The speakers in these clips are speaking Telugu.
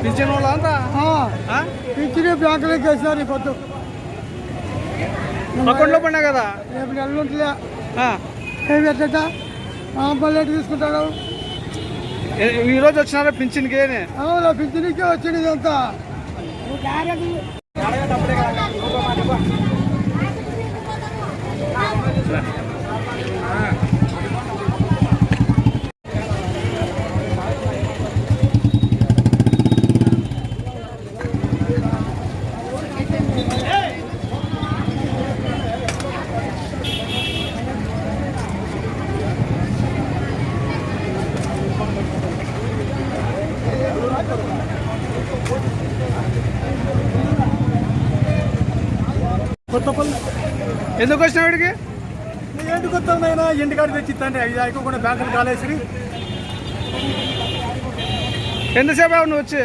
పింఛన్ వాళ్ళ అంతా పింఛన్ బ్యాంకులోకి వేసినారు పొద్దు అకౌంట్లో పడినా కదా రేపు నెలలు ఉంటుందా ఏమి ఎట్ట మళ్ళీ తీసుకుంటాడు. ఈరోజు వచ్చినారా పింఛన్కి? అవునా పింఛన్కే వచ్చింది ఇదంతా. కొత్తపల్లి ఎందుకు వచ్చినా వాడికి? ఎందుకు వస్తానైనా ఇంటికాడికి తెచ్చిస్తాండి ఐదు అయిపోకుండా బ్యాంకులు కాలేసి. ఎంతసేపు నువ్వు వచ్చి?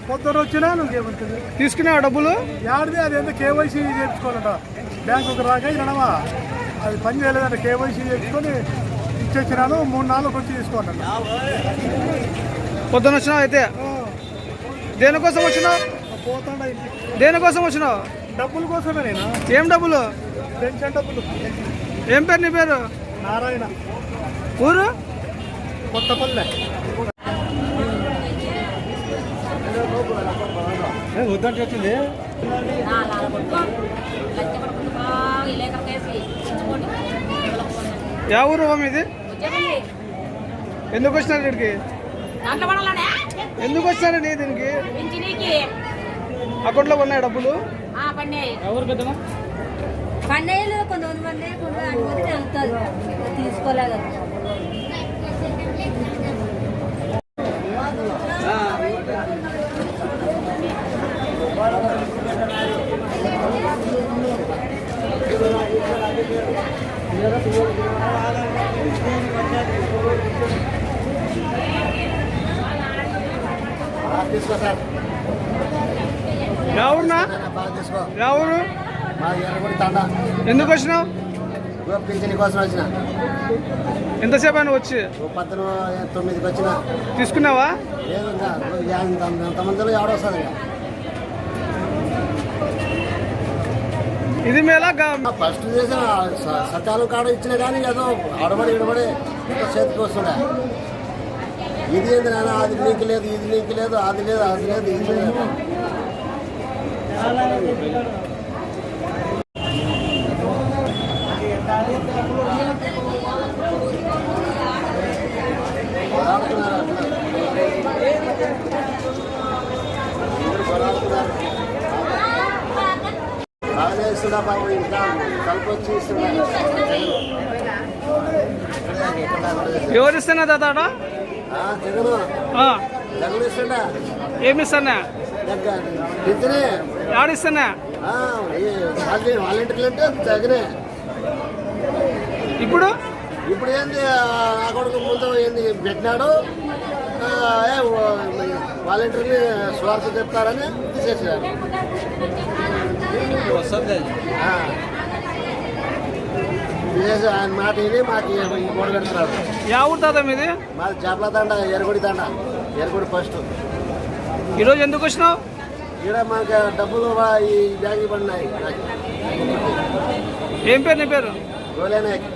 పొద్దున వచ్చినా నువ్వేముంటుంది తీసుకున్నావు డబ్బులు? యాడిది అది ఎంత కేవైసీ చేయించుకోవాలంట బ్యాంకుకి రాక ఇనవా అది పని చేయలేదంట. కేవైసీ చేయించుకొని ఇచ్చేసినాను 3 నాలుగు వచ్చి తీసుకోవాలంట. పొద్దున వచ్చినావు అయితే? దేనికోసం వచ్చినావు? పోతాండ దేనికోసం వచ్చినావు? డబ్బుల కోసమే. నేను ఏం డబ్బులు? పెన్షన్ డబ్బులు. ఏం పేరు నీ పేరు? నారాయణ. ఊరు? కొత్తపల్లె. వద్దంటే వచ్చింది. యా ఊరు ఇది? ఎందుకు వచ్చినారు ఇక్కడికి? ఎందుకు వచ్చినారండి దీనికి? అకౌంట్లో ఉన్నాయి డబ్బులు? ఎవరు పెద్దమా? పండుగలు కొంతమంది తీసుకోలేదు. ఎవరున్నా? ఎవరు? ఎందుకు వచ్చినావు? పింఛన్ కోసం వచ్చిన. ఎంతసేపు అయినా వచ్చి? 9కి వచ్చిన. తీసుకున్నావా? లేదు ఎంతమందిలో ఎవడొస్తుంది. ఇది మేలా? ఫస్ట్ చేసిన సత్యాలు కాడ ఇచ్చిన కానీ ఏదో ఆడబడి ఇడబడి చేతికి వస్తుండే. ఇది ఏంది నాన్న, అది నీకు లేదు, ఇది నీకు లేదు, అది లేదు, అది లేదు, ఇది లేదు. ఇస్తున్నా బాబు, ఇంకా కలిపొచ్చి ఇస్తున్నా. ఎవరు ఇస్తున్నా తాత? జగన్ జగన్ ఇస్తున్నా. ఏమి ఇస్తున్నా? పింఛనే. ఎవరిస్తున్నా? వాలంటీర్లు అంటే జగనే. ఇప్పుడు ఇప్పుడు ఏంది అక్కడికి ముందు ఏంది పెట్టినాడు, వాలంటీర్ని స్వార్థ చెప్తారని తీసేసారు. ఆయన మాట ఇది మాకు గోడ పెడుతున్నాడు. యా ఊరు తాత మీది? మాది చేపల తండ, ఎరగుడి తండ, ఎరగుడి ఫస్ట్. ఈరోజు ఎందుకు వచ్చినావు? ఇక్కడ మాకు డబ్బులు ఈ బ్యాంక్ పడినాయి. ఏం పేరు నీ పేరు? గోలేనాయక్.